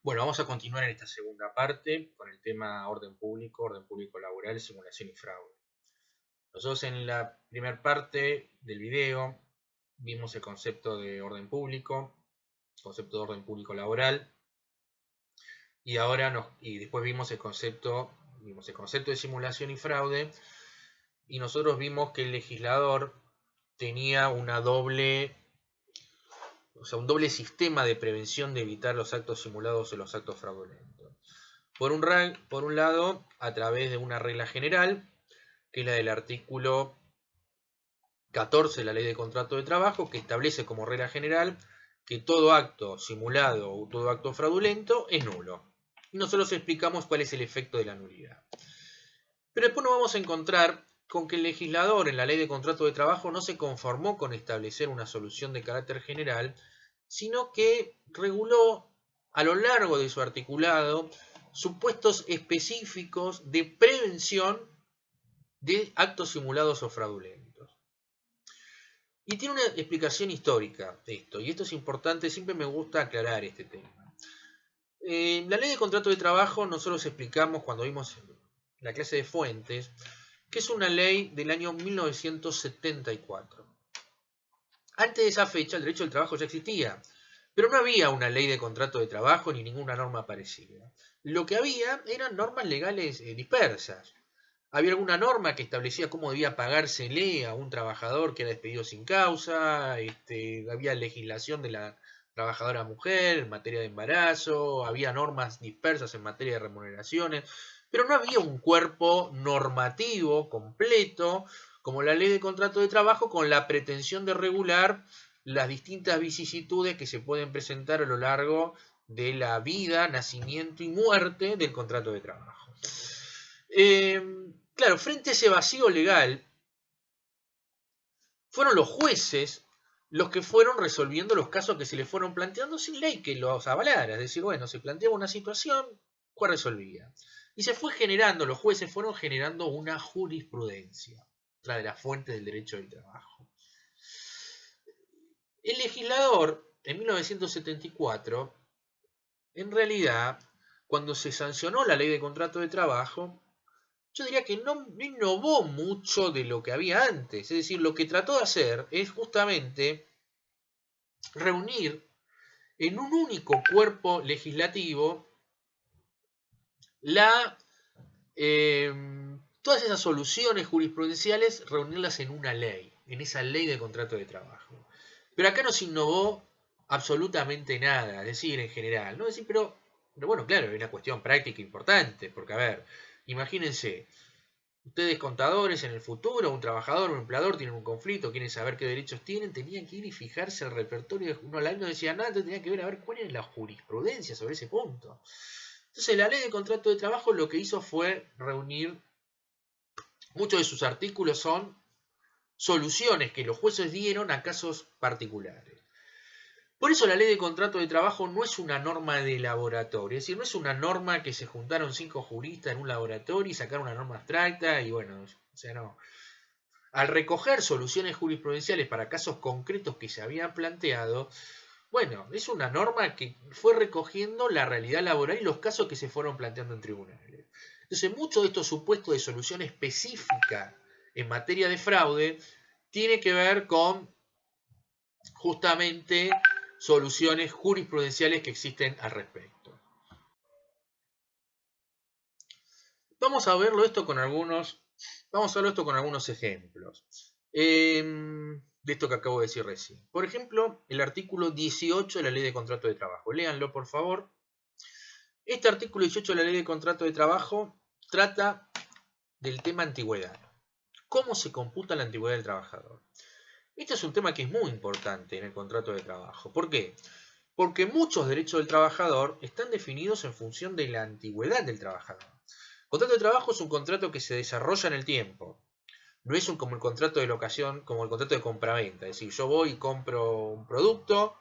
Bueno, vamos a continuar en esta segunda parte con el tema orden público laboral, simulación y fraude. Nosotros en la primera parte del video vimos el concepto de orden público, concepto de orden público laboral, y después vimos el concepto de simulación y fraude, y nosotros vimos que el legislador tenía un doble sistema de prevención de evitar los actos simulados o los actos fraudulentos. Por un lado, a través de una regla general, que es la del artículo 14 de la Ley de Contrato de Trabajo, que establece como regla general que todo acto simulado o todo acto fraudulento es nulo. Y nosotros explicamos cuál es el efecto de la nulidad. Pero después nos vamos a encontrar con que el legislador en la Ley de Contrato de Trabajo no se conformó con establecer una solución de carácter general, sino que reguló a lo largo de su articulado supuestos específicos de prevención de actos simulados o fraudulentos. Y tiene una explicación histórica de esto, y esto es importante, siempre me gusta aclarar este tema. La ley de contrato de trabajo nosotros explicamos cuando vimos la clase de fuentes, que es una ley del año 1974. Antes de esa fecha el derecho del trabajo ya existía, pero no había una ley de contrato de trabajo ni ninguna norma parecida. Lo que había eran normas legales dispersas. Había alguna norma que establecía cómo debía pagársele a un trabajador que era despedido sin causa, había legislación de la trabajadora mujer en materia de embarazo, había normas dispersas en materia de remuneraciones, pero no había un cuerpo normativo completo como la ley de contrato de trabajo con la pretensión de regular las distintas vicisitudes que se pueden presentar a lo largo de la vida, nacimiento y muerte del contrato de trabajo. Claro, frente a ese vacío legal, fueron los jueces los que fueron resolviendo los casos que se les fueron planteando sin ley que los avalara. Es decir, bueno, se planteaba una situación, ¿cuál resolvía? Y se fue generando, los jueces fueron generando una jurisprudencia, la de la fuente del derecho del trabajo. El legislador, en 1974, en realidad, cuando se sancionó la ley de contrato de trabajo, yo diría que no innovó mucho de lo que había antes. Es decir, lo que trató de hacer es justamente reunir en un único cuerpo legislativo la, eh, todas esas soluciones jurisprudenciales, reunirlas en una ley, en esa ley de contrato de trabajo. Pero acá no se innovó absolutamente nada, es decir, en general, ¿no? Es decir, pero bueno, claro, hay una cuestión práctica importante, porque a ver, imagínense, ustedes contadores en el futuro, un trabajador o un empleador tienen un conflicto, quieren saber qué derechos tienen, tenían que ir y fijarse el repertorio. Uno al año no decía nada, entonces tenían que ver a ver cuál era la jurisprudencia sobre ese punto. Entonces la ley de contrato de trabajo lo que hizo fue reunir, muchos de sus artículos son soluciones que los jueces dieron a casos particulares. Por eso la ley de contrato de trabajo no es una norma de laboratorio, es decir, no es una norma que se juntaron 5 juristas en un laboratorio y sacaron una norma abstracta y bueno, o sea, no. Al recoger soluciones jurisprudenciales para casos concretos que se habían planteado, bueno, es una norma que fue recogiendo la realidad laboral y los casos que se fueron planteando en tribunales. Entonces, muchos de estos supuestos de solución específica en materia de fraude tiene que ver con justamente soluciones jurisprudenciales que existen al respecto. Vamos a verlo esto con algunos ejemplos de esto que acabo de decir recién. Por ejemplo, el artículo 18 de la Ley de Contrato de Trabajo. Léanlo, por favor. Este artículo 18 de la Ley de Contrato de Trabajo trata del tema antigüedad. ¿Cómo se computa la antigüedad del trabajador? Este es un tema que es muy importante en el contrato de trabajo. ¿Por qué? Porque muchos derechos del trabajador están definidos en función de la antigüedad del trabajador. El contrato de trabajo es un contrato que se desarrolla en el tiempo. No es como el contrato de locación, como el contrato de compraventa. Es decir, yo voy y compro un producto,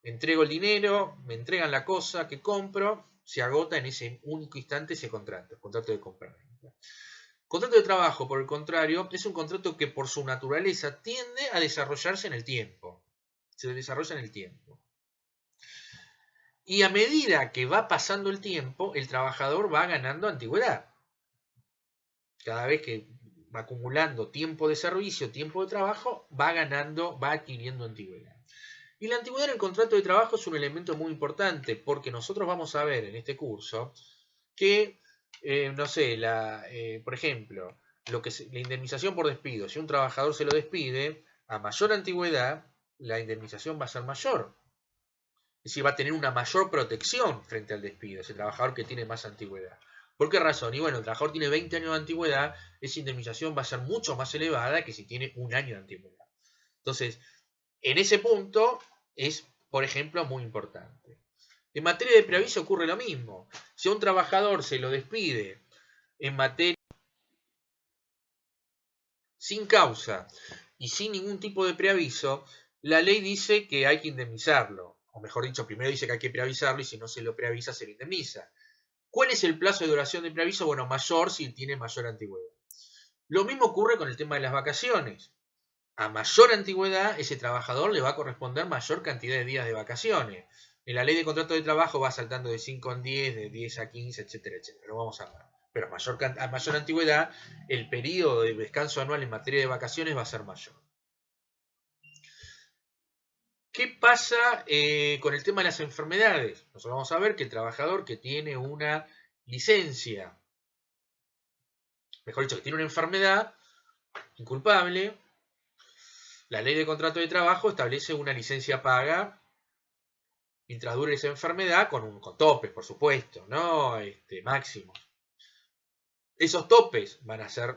entrego el dinero, me entregan la cosa que compro, se agota en ese único instante ese contrato, el contrato de compraventa. El contrato de trabajo, por el contrario, es un contrato que por su naturaleza tiende a desarrollarse en el tiempo. Se desarrolla en el tiempo. Y a medida que va pasando el tiempo, el trabajador va ganando antigüedad. Cada vez que va acumulando tiempo de servicio, tiempo de trabajo, va ganando, va adquiriendo antigüedad. Y la antigüedad en el contrato de trabajo es un elemento muy importante, porque nosotros vamos a ver en este curso que, no sé, por ejemplo, la indemnización por despido, si un trabajador se lo despide, a mayor antigüedad, la indemnización va a ser mayor. Es decir, va a tener una mayor protección frente al despido, ese trabajador que tiene más antigüedad. ¿Por qué razón? Y bueno, el trabajador tiene 20 años de antigüedad, esa indemnización va a ser mucho más elevada que si tiene un año de antigüedad. Entonces, en ese punto es, por ejemplo, muy importante. En materia de preaviso ocurre lo mismo. Si a un trabajador se lo despide en materia sin causa y sin ningún tipo de preaviso, la ley dice que hay que indemnizarlo. O mejor dicho, primero dice que hay que preavisarlo y si no se lo preavisa, se lo indemniza. ¿Cuál es el plazo de duración de preaviso? Bueno, mayor si tiene mayor antigüedad. Lo mismo ocurre con el tema de las vacaciones. A mayor antigüedad, ese trabajador le va a corresponder mayor cantidad de días de vacaciones. En la ley de contrato de trabajo va saltando de 5 en 10, de 10 a 15, etcétera, etcétera. Lo vamos a ver. Pero a mayor antigüedad, el periodo de descanso anual en materia de vacaciones va a ser mayor. ¿Qué pasa con el tema de las enfermedades? Nosotros vamos a ver que el trabajador que tiene una licencia, mejor dicho, que tiene una enfermedad inculpable, la ley de contrato de trabajo establece una licencia paga mientras dure esa enfermedad con topes, por supuesto, ¿no? Máximos. Esos topes van a ser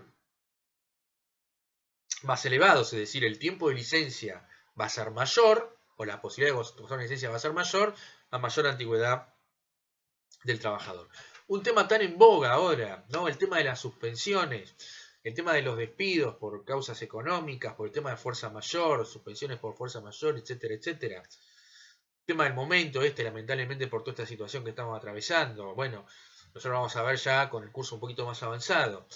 más elevados, es decir, el tiempo de licencia va a ser mayor, o la posibilidad de gozar una licencia va a ser mayor, a mayor antigüedad del trabajador. Un tema tan en boga ahora, ¿no? El tema de las suspensiones, el tema de los despidos por causas económicas, por el tema de fuerza mayor, suspensiones por fuerza mayor, etcétera, etcétera. Tema del momento lamentablemente por toda esta situación que estamos atravesando. Bueno, nosotros vamos a ver ya con el curso un poquito más avanzado.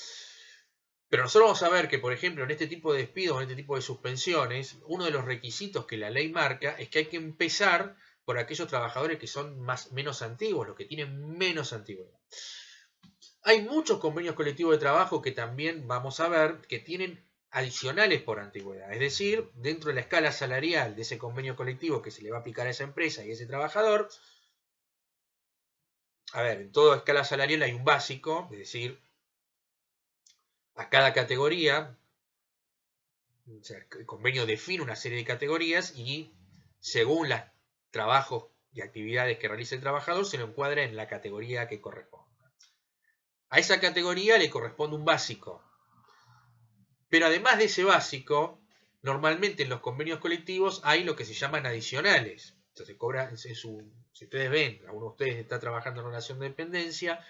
Pero nosotros vamos a ver que, por ejemplo, en este tipo de despidos, en este tipo de suspensiones, uno de los requisitos que la ley marca es que hay que empezar por aquellos trabajadores que son menos antiguos, los que tienen menos antigüedad. Hay muchos convenios colectivos de trabajo que también vamos a ver que tienen adicionales por antigüedad. Es decir, dentro de la escala salarial de ese convenio colectivo que se le va a aplicar a esa empresa y a ese trabajador, a ver, en toda escala salarial hay un básico, es decir, a cada categoría, o sea, el convenio define una serie de categorías y según los trabajos y actividades que realice el trabajador se lo encuadra en la categoría que corresponda. A esa categoría le corresponde un básico. Pero además de ese básico, normalmente en los convenios colectivos hay lo que se llaman adicionales. Entonces cobra, si ustedes ven, alguno de ustedes está trabajando en relación de dependencia,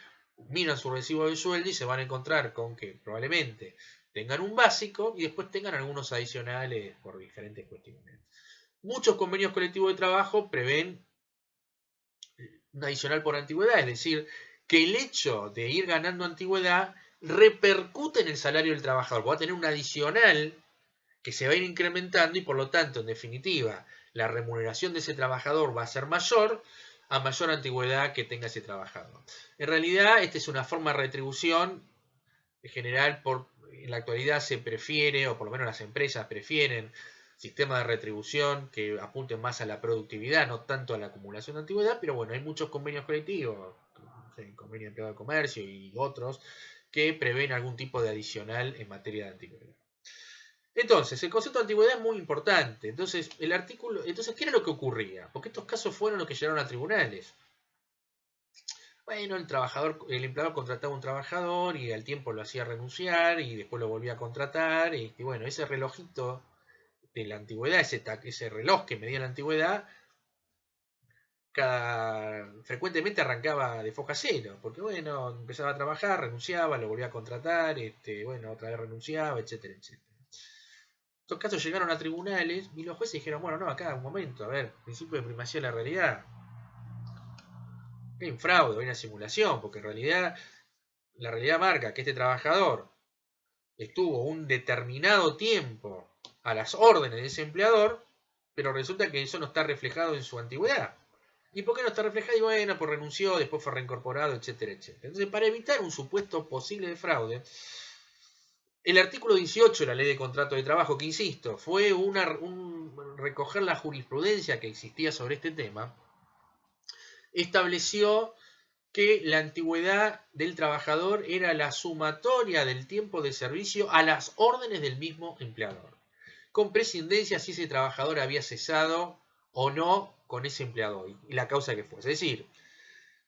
miran su recibo de sueldo y se van a encontrar con que probablemente tengan un básico y después tengan algunos adicionales por diferentes cuestiones. Muchos convenios colectivos de trabajo prevén un adicional por antigüedad, es decir, que el hecho de ir ganando antigüedad repercute en el salario del trabajador, va a tener un adicional que se va a ir incrementando y por lo tanto, en definitiva, la remuneración de ese trabajador va a ser mayor a mayor antigüedad que tenga ese trabajador. En realidad, esta es una forma de retribución en general, en la actualidad se prefiere, o por lo menos las empresas prefieren, sistemas de retribución que apunten más a la productividad, no tanto a la acumulación de antigüedad, pero bueno, hay muchos convenios colectivos, el convenio de empleado de comercio y otros, que prevén algún tipo de adicional en materia de antigüedad. Entonces, el concepto de antigüedad es muy importante. Entonces, ¿qué era lo que ocurría? Porque estos casos fueron los que llegaron a tribunales. Bueno, el empleador contrataba a un trabajador y al tiempo lo hacía renunciar y después lo volvía a contratar. Y bueno, ese relojito de la antigüedad, ese reloj que medía la antigüedad, frecuentemente arrancaba de foja cero, porque bueno, empezaba a trabajar, renunciaba, lo volvía a contratar, bueno, otra vez renunciaba, etcétera, etcétera. Estos casos llegaron a tribunales y los jueces dijeron, bueno, no, acá un momento, a ver, principio de primacía de la realidad. Hay un fraude, hay una simulación, porque en realidad la realidad marca que este trabajador estuvo un determinado tiempo a las órdenes de ese empleador, pero resulta que eso no está reflejado en su antigüedad. ¿Y por qué no está reflejado? Y bueno, pues renunció, después fue reincorporado, etcétera, etcétera. Entonces, para evitar un supuesto posible de fraude, el artículo 18 de la Ley de Contrato de Trabajo, que insisto, fue recoger la jurisprudencia que existía sobre este tema, estableció que la antigüedad del trabajador era la sumatoria del tiempo de servicio a las órdenes del mismo empleador, con prescindencia si ese trabajador había cesado o no con ese empleador y la causa que fuese. Es decir,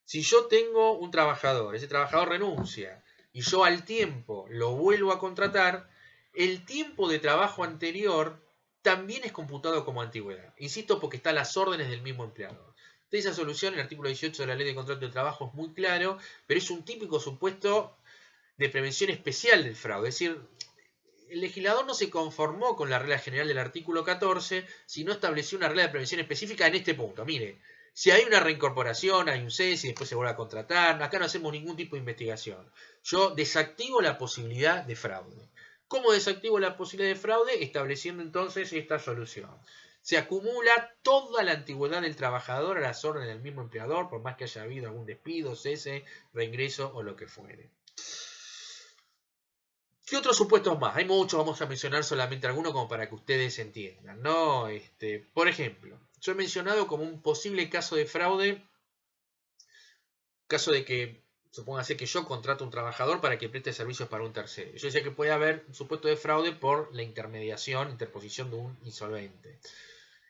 si yo tengo un trabajador, ese trabajador renuncia y yo al tiempo lo vuelvo a contratar, el tiempo de trabajo anterior también es computado como antigüedad. Insisto, porque está a las órdenes del mismo empleador. De esa solución, el artículo 18 de la Ley de Contrato de Trabajo es muy claro, pero es un típico supuesto de prevención especial del fraude. Es decir, el legislador no se conformó con la regla general del artículo 14, sino estableció una regla de prevención específica en este punto. Mire, si hay una reincorporación, hay un cese y después se vuelve a contratar, acá no hacemos ningún tipo de investigación. Yo desactivo la posibilidad de fraude. ¿Cómo desactivo la posibilidad de fraude? Estableciendo entonces esta solución. Se acumula toda la antigüedad del trabajador a las órdenes del mismo empleador, por más que haya habido algún despido, cese, reingreso o lo que fuere. ¿Qué otros supuestos más? Hay muchos, vamos a mencionar solamente algunos como para que ustedes entiendan, ¿no? Por ejemplo, yo he mencionado como un posible caso de fraude, caso de que, supóngase que yo contrato a un trabajador para que preste servicios para un tercero. Yo decía que puede haber un supuesto de fraude por la interposición de un insolvente,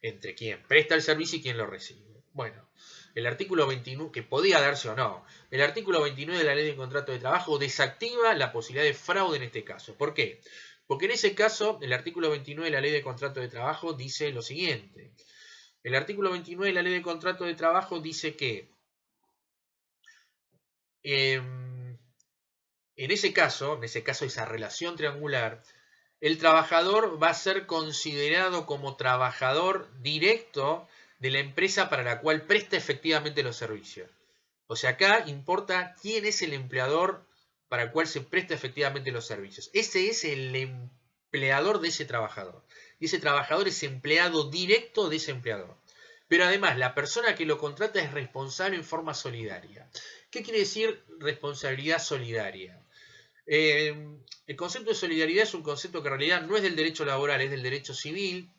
entre quien presta el servicio y quien lo recibe. Bueno, el artículo 29, que podía darse o no, el artículo 29 de la Ley de Contrato de Trabajo desactiva la posibilidad de fraude en este caso. ¿Por qué? Porque en ese caso, el artículo 29 de la Ley de Contrato de Trabajo dice lo siguiente. El artículo 29 de la Ley de Contrato de Trabajo dice que en ese caso, esa relación triangular, el trabajador va a ser considerado como trabajador directo de la empresa para la cual presta efectivamente los servicios. O sea, acá importa quién es el empleador para el cual se presta efectivamente los servicios. Ese es el empleador de ese trabajador. Y ese trabajador es empleado directo de ese empleador. Pero además, la persona que lo contrata es responsable en forma solidaria. ¿Qué quiere decir responsabilidad solidaria? El concepto de solidaridad es un concepto que en realidad no es del derecho laboral, es del derecho civil,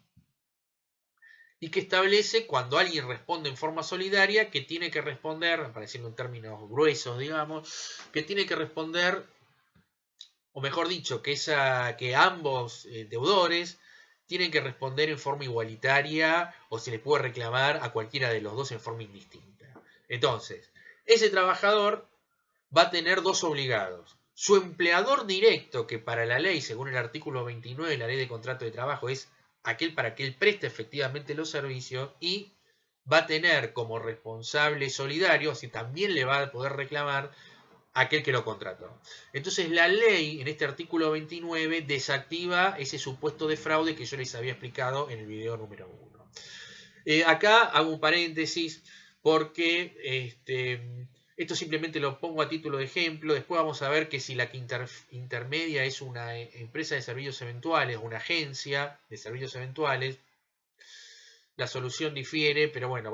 y que establece cuando alguien responde en forma solidaria que tiene que responder, apareciendo en términos gruesos, digamos, que tiene que responder, o mejor dicho, que ambos deudores tienen que responder en forma igualitaria o se le puede reclamar a cualquiera de los dos en forma indistinta. Entonces, ese trabajador va a tener dos obligados. Su empleador directo, que para la ley, según el artículo 29 de la Ley de Contrato de Trabajo, es aquel para que él preste efectivamente los servicios, y va a tener como responsable solidario, así también le va a poder reclamar a aquel que lo contrató. Entonces la ley, en este artículo 29, desactiva ese supuesto de fraude que yo les había explicado en el video número 1. Acá hago un paréntesis porque esto simplemente lo pongo a título de ejemplo. Después vamos a ver que si la que intermedia es una empresa de servicios eventuales, una agencia de servicios eventuales, la solución difiere, pero bueno,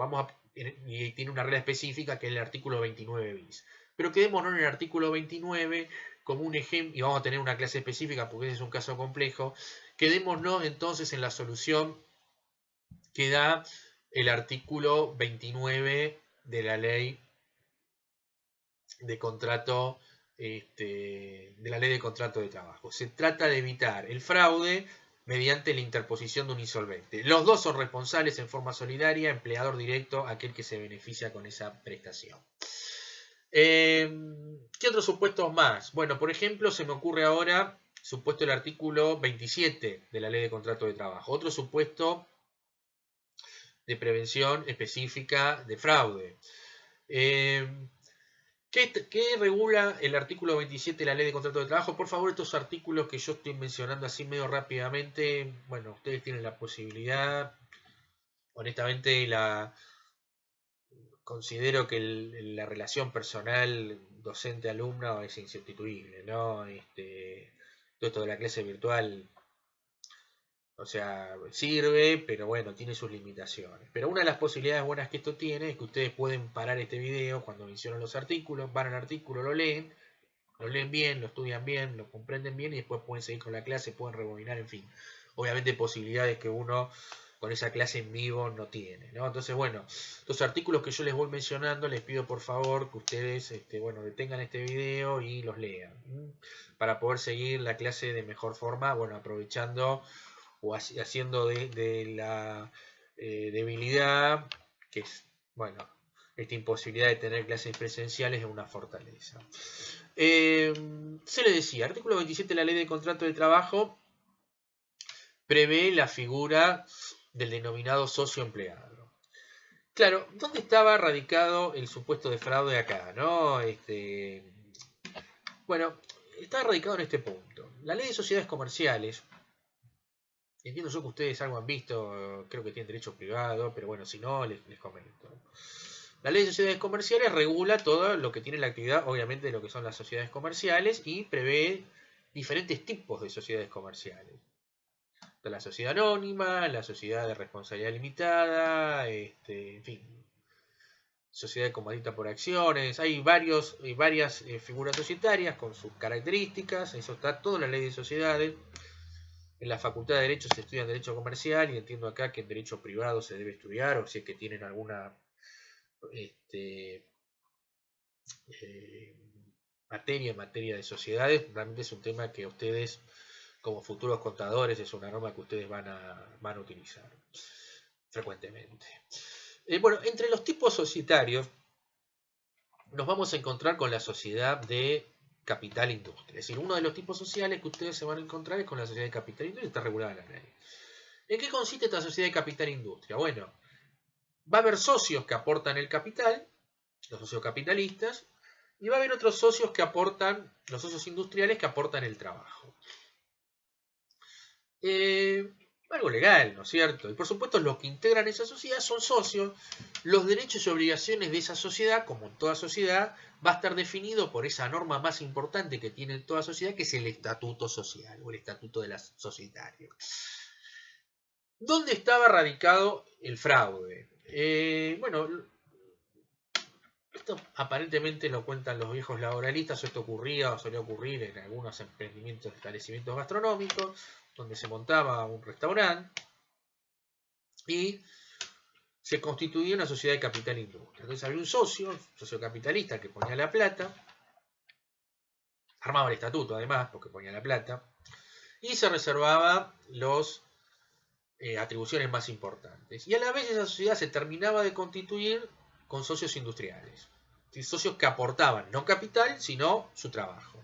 y tiene una regla específica que es el artículo 29 bis. Pero quedémonos en el artículo 29 como un ejemplo, y vamos a tener una clase específica porque ese es un caso complejo. Quedémonos entonces en la solución que da el artículo 29 de la ley de contrato, de la ley de contrato de trabajo. Se trata de evitar el fraude mediante la interposición de un insolvente. Los dos son responsables en forma solidaria, empleador directo, aquel que se beneficia con esa prestación. ¿Qué otros supuestos más? Bueno, por ejemplo, se me ocurre ahora, supuesto el artículo 27 de la ley de contrato de trabajo. Otro supuesto de prevención específica de fraude. ¿Qué regula el artículo 27 de la Ley de Contrato de Trabajo? Por favor, estos artículos que yo estoy mencionando así medio rápidamente, bueno, ustedes tienen la posibilidad, honestamente considero que la relación personal docente-alumno es insustituible, ¿no? Todo esto de la clase virtual O sea, sirve, pero bueno, tiene sus limitaciones. Pero una de las posibilidades buenas que esto tiene es que ustedes pueden parar este video cuando mencionan los artículos, van al artículo, lo leen bien, lo estudian bien, lo comprenden bien y después pueden seguir con la clase, pueden rebobinar, en fin. Obviamente posibilidades que uno con esa clase en vivo no tiene, ¿no? Entonces, bueno, los artículos que yo les voy mencionando, les pido por favor que ustedes, bueno, detengan este video y los lean, para poder seguir la clase de mejor forma, bueno, aprovechando o haciendo de la debilidad, que es, bueno, esta imposibilidad de tener clases presenciales es una fortaleza. Se le decía, artículo 27 de la Ley de Contrato de Trabajo prevé la figura del denominado socio empleado. Claro, ¿dónde estaba radicado el supuesto de fraude acá, no? Bueno, está radicado en este punto. La Ley de Sociedades Comerciales, entiendo yo que ustedes algo han visto, creo que tienen derecho privado, pero bueno, si no, les comento. La Ley de Sociedades Comerciales regula todo lo que tiene la actividad, obviamente, de lo que son las sociedades comerciales y prevé diferentes tipos de sociedades comerciales. Está la sociedad anónima, la sociedad de responsabilidad limitada, en fin, sociedad comandita por acciones. Hay varias figuras societarias con sus características. Eso está todo en la Ley de Sociedades. En la Facultad de Derecho se estudia Derecho Comercial y entiendo acá que en Derecho Privado se debe estudiar, o si es que tienen alguna materia de sociedades. Realmente es un tema que ustedes, como futuros contadores, es una norma que ustedes van a utilizar frecuentemente. Bueno, entre los tipos societarios nos vamos a encontrar con la sociedad de capital industria. Es decir, uno de los tipos sociales que ustedes se van a encontrar es con la sociedad de capital industria, está regulada en la ley. ¿En qué consiste esta sociedad de capital industria? Bueno, va a haber socios que aportan el capital, los socios capitalistas, y va a haber otros socios que aportan, los socios industriales que aportan el trabajo. Algo legal, ¿no es cierto? Y por supuesto los que integran esa sociedad son socios. Los derechos y obligaciones de esa sociedad, como en toda sociedad, va a estar definido por esa norma más importante que tiene toda sociedad, que es el estatuto social o el estatuto de la societario. ¿Dónde estaba radicado el fraude? Bueno, esto aparentemente lo cuentan los viejos laboralistas, esto ocurría o solía ocurrir en algunos emprendimientos, establecimientos gastronómicos, donde se montaba un restaurante y se constituía una sociedad de capital industria. Entonces había un socio capitalista que ponía la plata, armaba el estatuto además, porque ponía la plata, y se reservaba las atribuciones más importantes. Y a la vez esa sociedad se terminaba de constituir con socios industriales. Socios que aportaban no capital, sino su trabajo.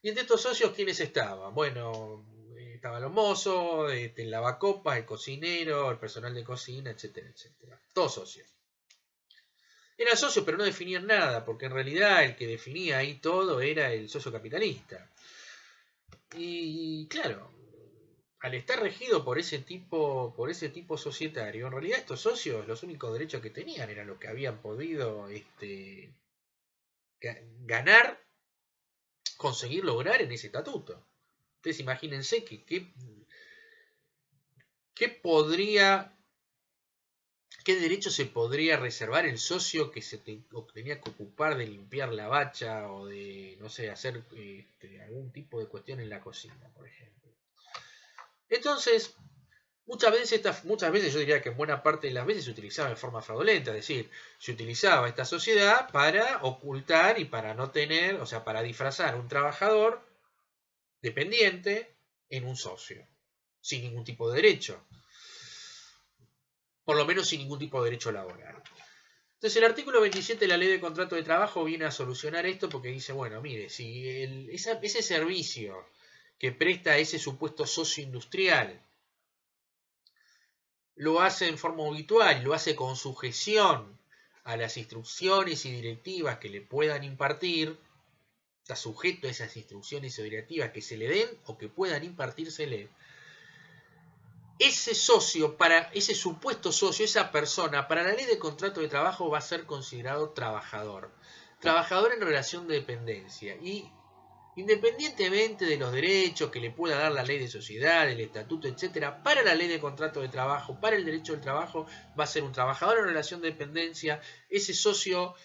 Y entre estos socios, ¿quiénes estaban? Bueno, estaban los mozos, el lavacopas, el cocinero, el personal de cocina, etcétera, etcétera. Todos socios. Eran socios, pero no definían nada, porque en realidad el que definía ahí todo era el socio capitalista. Y claro, al estar regido por ese tipo societario, en realidad estos socios, los únicos derechos que tenían eran los que habían podido ganar, conseguir lograr en ese estatuto. Ustedes imagínense ¿qué derecho se podría reservar el socio que tenía que ocupar de limpiar la bacha o de, no sé, hacer algún tipo de cuestión en la cocina, por ejemplo? Entonces, muchas veces yo diría que en buena parte de las veces se utilizaba de forma fraudulenta, es decir, se utilizaba esta sociedad para ocultar y para no tener, o sea, para disfrazar a un trabajador dependiente en un socio, sin ningún tipo de derecho. Por lo menos sin ningún tipo de derecho laboral. Entonces el artículo 27 de la Ley de Contrato de Trabajo viene a solucionar esto porque dice, bueno, mire, si ese servicio que presta ese supuesto socio industrial lo hace en forma habitual, lo hace con sujeción a las instrucciones y directivas que le puedan impartir, está sujeto a esas instrucciones o directivas que se le den o que puedan impartírsele, ese socio, para ese supuesto socio, esa persona, para la ley de contrato de trabajo va a ser considerado trabajador. Trabajador en relación de dependencia. Y independientemente de los derechos que le pueda dar la ley de sociedad, el estatuto, etcétera, para la ley de contrato de trabajo, para el derecho del trabajo, va a ser un trabajador en relación de dependencia. Ese socio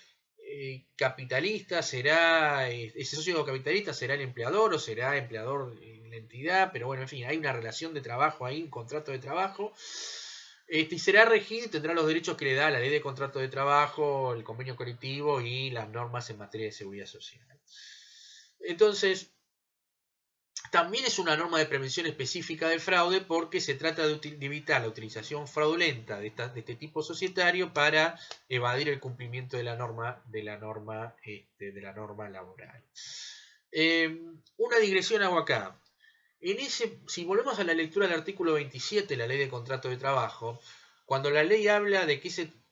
capitalista será, ese socio capitalista será el empleador o será empleador en la entidad, pero bueno, en fin, hay una relación de trabajo ahí, un contrato de trabajo. Y será regido y tendrá los derechos que le da la ley de contrato de trabajo, el convenio colectivo y las normas en materia de seguridad social. Entonces, también es una norma de prevención específica del fraude porque se trata de evitar la utilización fraudulenta de este tipo societario para evadir el cumplimiento de la norma laboral. Una digresión hago acá. Si volvemos a la lectura del artículo 27 de la Ley de Contrato de Trabajo, cuando la ley habla de que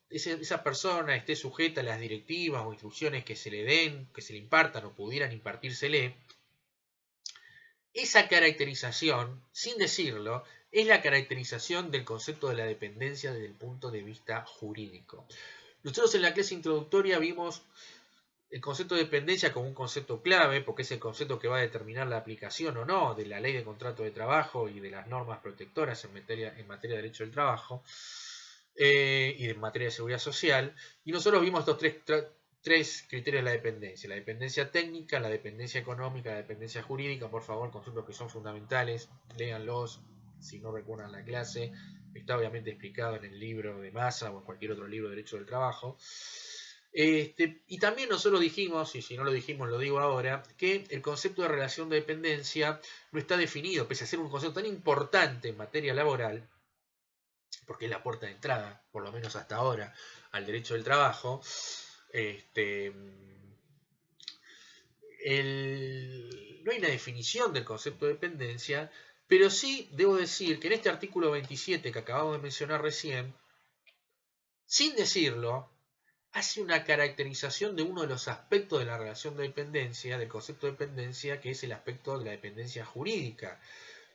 esa persona esté sujeta a las directivas o instrucciones que se le den, que se le impartan o pudieran impartírsele, esa caracterización, sin decirlo, es la caracterización del concepto de la dependencia desde el punto de vista jurídico. Nosotros en la clase introductoria vimos el concepto de dependencia como un concepto clave, porque es el concepto que va a determinar la aplicación o no de la ley de contrato de trabajo y de las normas protectoras en materia de derecho del trabajo y en materia de seguridad social. Y nosotros vimos estos tres criterios de la dependencia técnica, la dependencia económica, la dependencia jurídica. Por favor, conceptos que son fundamentales, léanlos si no recuerdan la clase. Está obviamente explicado en el libro de Massa o en cualquier otro libro de derecho del trabajo. Y también nosotros dijimos, y si no lo dijimos lo digo ahora, que el concepto de relación de dependencia no está definido, pese a ser un concepto tan importante en materia laboral, porque es la puerta de entrada, por lo menos hasta ahora, al derecho del trabajo. No hay una definición del concepto de dependencia, pero sí debo decir que en este artículo 27 que acabamos de mencionar recién, sin decirlo, hace una caracterización de uno de los aspectos de la relación de dependencia, del concepto de dependencia, que es el aspecto de la dependencia jurídica.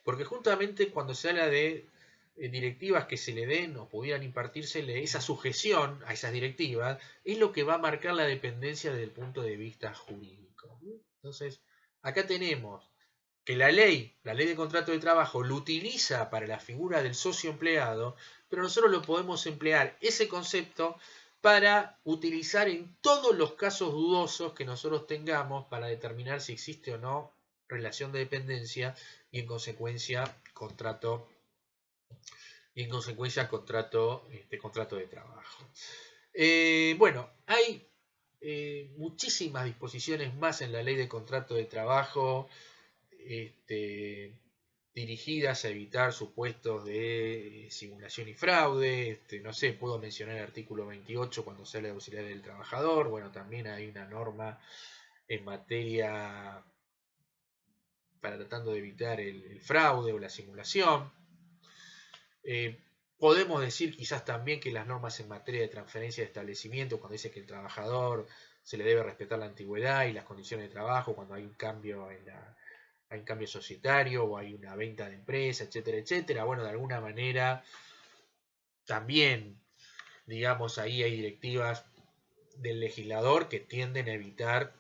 Porque justamente cuando se habla de directivas que se le den o pudieran impartírsele, esa sujeción a esas directivas es lo que va a marcar la dependencia desde el punto de vista jurídico. Entonces, acá tenemos que la ley de contrato de trabajo lo utiliza para la figura del socio empleado, pero nosotros lo podemos emplear ese concepto para utilizar en todos los casos dudosos que nosotros tengamos para determinar si existe o no relación de dependencia y en consecuencia contrato de trabajo. Bueno, hay muchísimas disposiciones más en la ley de contrato de trabajo dirigidas a evitar supuestos de simulación y fraude. No sé, puedo mencionar el artículo 28 cuando se habla de auxiliar del trabajador. Bueno, también hay una norma en materia para tratando de evitar el fraude o la simulación. Podemos decir quizás también que las normas en materia de transferencia de establecimiento, cuando dice que el trabajador se le debe respetar la antigüedad y las condiciones de trabajo, cuando hay un cambio hay un cambio societario o hay una venta de empresa, etcétera, etcétera. Bueno, de alguna manera también, digamos, ahí hay directivas del legislador que tienden a evitar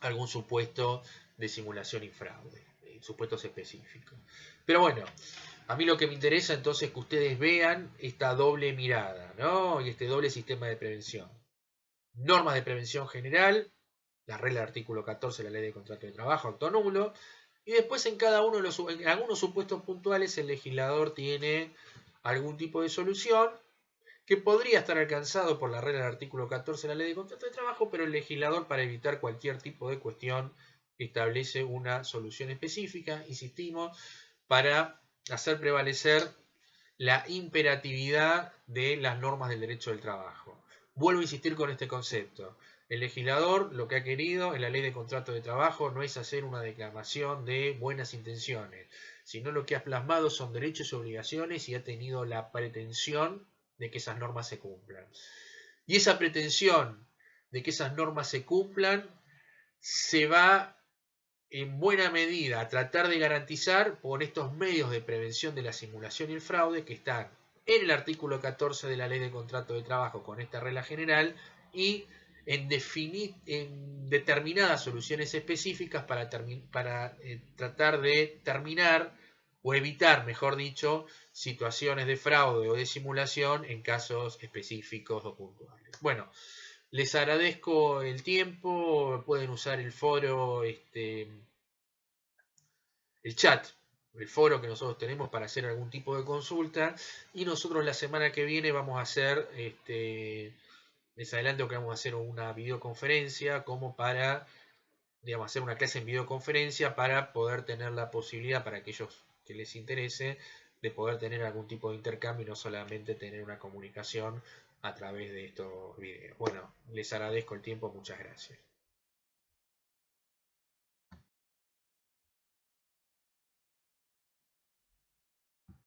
algún supuesto de simulación y fraude, supuestos específicos. Pero bueno, a mí lo que me interesa entonces es que ustedes vean esta doble mirada, ¿no? Y este doble sistema de prevención. Normas de prevención general, la regla del artículo 14 de la Ley de Contrato de Trabajo, acto nulo, y después en cada uno en algunos supuestos puntuales el legislador tiene algún tipo de solución que podría estar alcanzado por la regla del artículo 14 de la Ley de Contrato de Trabajo, pero el legislador, para evitar cualquier tipo de cuestión, establece una solución específica, insistimos, para hacer prevalecer la imperatividad de las normas del derecho del trabajo. Vuelvo a insistir con este concepto. El legislador lo que ha querido en la Ley de Contrato de Trabajo no es hacer una declamación de buenas intenciones, sino lo que ha plasmado son derechos y obligaciones y ha tenido la pretensión de que esas normas se cumplan. Y esa pretensión de que esas normas se cumplan se va en buena medida a tratar de garantizar por estos medios de prevención de la simulación y el fraude que están en el artículo 14 de la Ley de Contrato de Trabajo con esta regla general y en determinadas soluciones específicas para tratar de terminar o evitar, mejor dicho, situaciones de fraude o de simulación en casos específicos o puntuales. Bueno, les agradezco el tiempo, pueden usar el foro, el chat, el foro que nosotros tenemos para hacer algún tipo de consulta, y nosotros la semana que viene vamos a hacer, les adelanto que vamos a hacer una videoconferencia como para, digamos, hacer una clase en videoconferencia para poder tener la posibilidad para aquellos que les interese de poder tener algún tipo de intercambio y no solamente tener una comunicación a través de estos videos. Bueno, les agradezco el tiempo, muchas gracias.